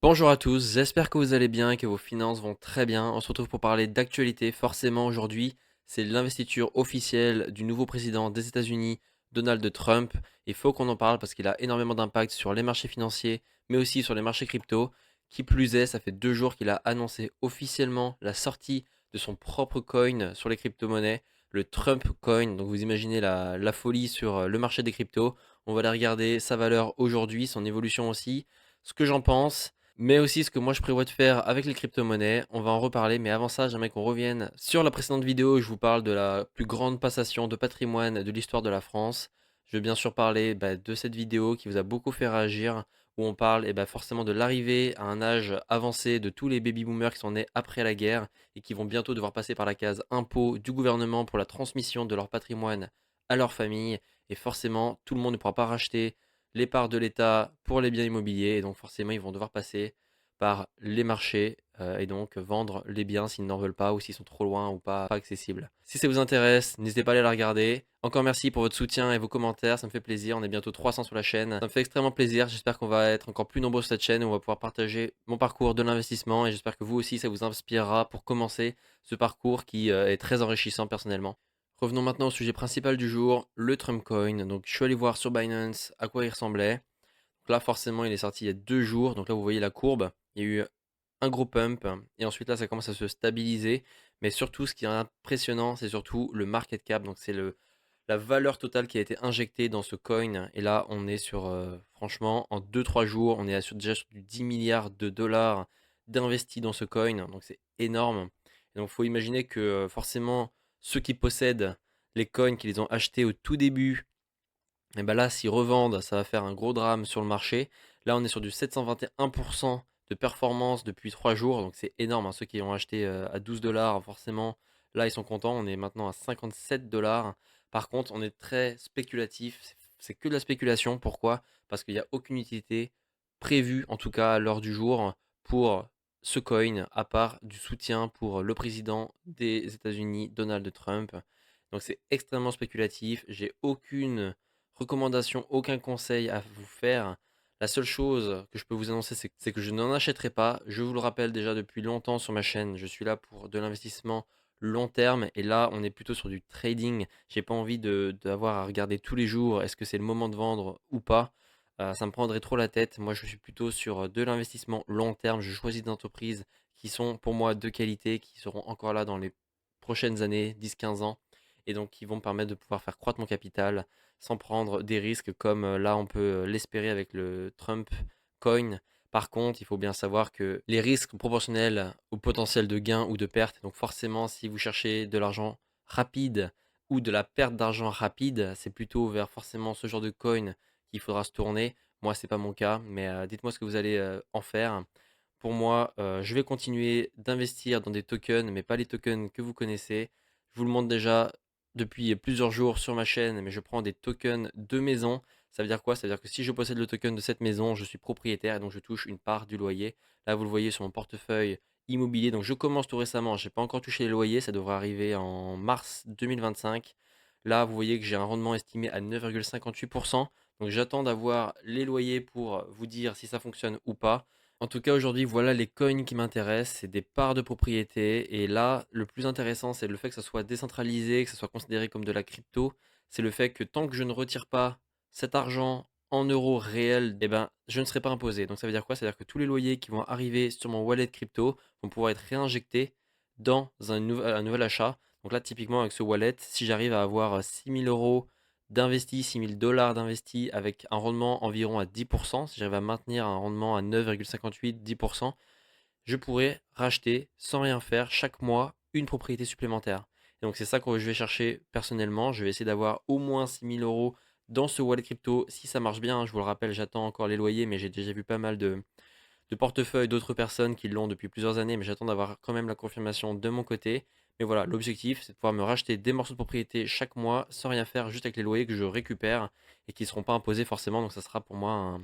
Bonjour à tous, j'espère que vous allez bien et que vos finances vont très bien. On se retrouve pour parler d'actualité. Forcément, aujourd'hui, c'est l'investiture officielle du nouveau président des États-Unis, Donald Trump. Il faut qu'on en parle parce qu'il a énormément d'impact sur les marchés financiers, mais aussi sur les marchés crypto. Qui plus est, ça fait 2 jours qu'il a annoncé officiellement la sortie de son propre coin sur les crypto-monnaies, le Trump Coin. Donc vous imaginez la folie sur le marché des cryptos. On va aller regarder sa valeur aujourd'hui, son évolution aussi, ce que j'en pense mais aussi ce que moi je prévois de faire avec les crypto-monnaies. On va en reparler, mais avant ça, j'aimerais qu'on revienne sur la précédente vidéo où je vous parle de la plus grande passation de patrimoine de l'histoire de la France. Je vais bien sûr parler de cette vidéo qui vous a beaucoup fait réagir, où on parle forcément de l'arrivée à un âge avancé de tous les baby-boomers qui sont nés après la guerre et qui vont bientôt devoir passer par la case impôt du gouvernement pour la transmission de leur patrimoine à leur famille. Et forcément, tout le monde ne pourra pas racheter les parts de l'État pour les biens immobiliers. Et donc forcément, ils vont devoir passer par les marchés et donc vendre les biens s'ils n'en veulent pas ou s'ils sont trop loin ou pas accessibles. Si ça vous intéresse, n'hésitez pas à aller la regarder. Encore merci pour votre soutien et vos commentaires, ça me fait plaisir. On est bientôt 300 sur la chaîne. Ça me fait extrêmement plaisir. J'espère qu'on va être encore plus nombreux sur cette chaîne où on va pouvoir partager mon parcours de l'investissement et j'espère que vous aussi, ça vous inspirera pour commencer ce parcours qui est très enrichissant personnellement. Revenons maintenant au sujet principal du jour, le Trump Coin. Donc je suis allé voir sur Binance à quoi il ressemblait. Donc là forcément il est sorti il y a 2 jours. Donc là vous voyez la courbe. Il y a eu un gros pump. Et ensuite là ça commence à se stabiliser. Mais surtout ce qui est impressionnant c'est surtout le market cap. Donc c'est la valeur totale qui a été injectée dans ce coin. Et là on est sur franchement en 2 3 jours on est déjà sur du 10 milliards de dollars d'investis dans ce coin. Donc c'est énorme. Et donc il faut imaginer que forcément ceux qui possèdent les coins qui les ont achetés au tout début, et ben là, s'ils revendent, ça va faire un gros drame sur le marché. Là, on est sur du 721% de performance depuis 3 jours, donc c'est énorme, hein. Ceux qui ont acheté à 12 dollars, forcément, là, ils sont contents. On est maintenant à 57 dollars. Par contre, on est très spéculatif. C'est que de la spéculation. Pourquoi? Parce qu'il n'y a aucune utilité prévue, en tout cas à l'heure du jour, pour ce coin, à part du soutien pour le président des États-Unis, Donald Trump. Donc c'est extrêmement spéculatif. J'ai aucune recommandation, aucun conseil à vous faire. La seule chose que je peux vous annoncer, c'est que je n'en achèterai pas. Je vous le rappelle déjà depuis longtemps sur ma chaîne, je suis là pour de l'investissement long terme et là on est plutôt sur du trading. J'ai pas envie d'avoir à regarder tous les jours est-ce que c'est le moment de vendre ou pas. Ça me prendrait trop la tête. Moi je suis plutôt sur de l'investissement long terme. Je choisis des entreprises qui sont pour moi de qualité, qui seront encore là dans les prochaines années, 10 15 ans, et donc qui vont me permettre de pouvoir faire croître mon capital sans prendre des risques comme là on peut l'espérer avec le Trump Coin. Par contre, il faut bien savoir que les risques sont proportionnels au potentiel de gain ou de perte. Donc forcément, si vous cherchez de l'argent rapide ou de la perte d'argent rapide, c'est plutôt vers forcément ce genre de coin qu'il faudra se tourner. Moi, c'est pas mon cas, mais dites-moi ce que vous allez en faire. Pour moi, je vais continuer d'investir dans des tokens, mais pas les tokens que vous connaissez. Je vous le montre déjà depuis plusieurs jours sur ma chaîne, mais je prends des tokens de maison. Ça veut dire quoi? Ça veut dire que si je possède le token de cette maison, je suis propriétaire et donc je touche une part du loyer. Là, vous le voyez sur mon portefeuille immobilier. Donc je commence tout récemment. Je n'ai pas encore touché les loyers. Ça devrait arriver en mars 2025. Là, vous voyez que j'ai un rendement estimé à 9,58%. Donc j'attends d'avoir les loyers pour vous dire si ça fonctionne ou pas. En tout cas, aujourd'hui, voilà les coins qui m'intéressent, c'est des parts de propriété. Et là, le plus intéressant, c'est le fait que ça soit décentralisé, que ça soit considéré comme de la crypto. C'est le fait que tant que je ne retire pas cet argent en euros réels, eh ben, je ne serai pas imposé. Donc ça veut dire quoi? Ça veut dire que tous les loyers qui vont arriver sur mon wallet crypto vont pouvoir être réinjectés dans un nouvel achat. Donc là, typiquement, avec ce wallet, si j'arrive à avoir 6 000 € d'investis, 6 000 $ d'investis avec un rendement environ à 10%, si j'arrive à maintenir un rendement à 9,58-10%, je pourrais racheter sans rien faire chaque mois une propriété supplémentaire. Et donc c'est ça que je vais chercher personnellement. Je vais essayer d'avoir au moins 6 000 € dans ce wallet crypto. Si ça marche bien, je vous le rappelle, j'attends encore les loyers, mais j'ai déjà vu pas mal de portefeuille d'autres personnes qui l'ont depuis plusieurs années, mais j'attends d'avoir quand même la confirmation de mon côté. Mais voilà, l'objectif, c'est de pouvoir me racheter des morceaux de propriété chaque mois sans rien faire, juste avec les loyers que je récupère et qui ne seront pas imposés forcément. Donc ça sera pour moi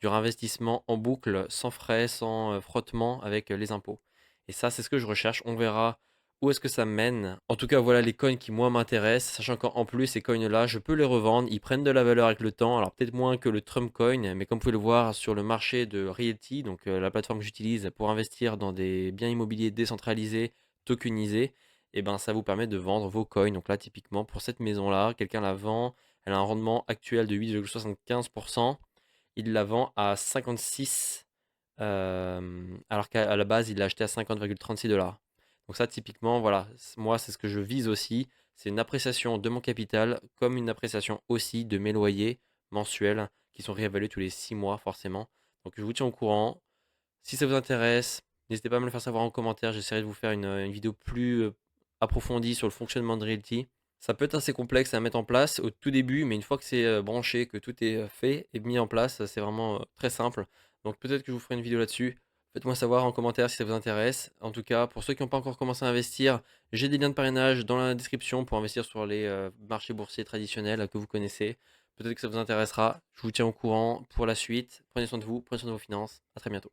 du réinvestissement en boucle, sans frais, sans frottement avec les impôts. Et ça, c'est ce que je recherche. On verra où est-ce que ça me mène. En tout cas, voilà les coins qui moi m'intéressent, sachant qu'en plus ces coins-là, je peux les revendre, ils prennent de la valeur avec le temps, alors peut-être moins que le Trump Coin, mais comme vous pouvez le voir sur le marché de Realty, donc la plateforme que j'utilise pour investir dans des biens immobiliers décentralisés, tokenisés, et ben ça vous permet de vendre vos coins. Donc là, typiquement pour cette maison-là, quelqu'un la vend, elle a un rendement actuel de 8,75%, il la vend à 56, alors qu'à la base, il l'a acheté à 50,36 $. Donc ça, typiquement, voilà, moi, c'est ce que je vise aussi. C'est une appréciation de mon capital, comme une appréciation aussi de mes loyers mensuels, qui sont réévalués tous les 6 mois, forcément. Donc je vous tiens au courant. Si ça vous intéresse, n'hésitez pas à me le faire savoir en commentaire. J'essaierai de vous faire une vidéo plus approfondie sur le fonctionnement de Realty. Ça peut être assez complexe à mettre en place au tout début, mais une fois que c'est branché, que tout est fait et mis en place, c'est vraiment très simple. Donc peut-être que je vous ferai une vidéo là-dessus. Faites-moi savoir en commentaire si ça vous intéresse. En tout cas, pour ceux qui n'ont pas encore commencé à investir, j'ai des liens de parrainage dans la description pour investir sur les marchés boursiers traditionnels que vous connaissez. Peut-être que ça vous intéressera. Je vous tiens au courant pour la suite. Prenez soin de vous, prenez soin de vos finances. À très bientôt.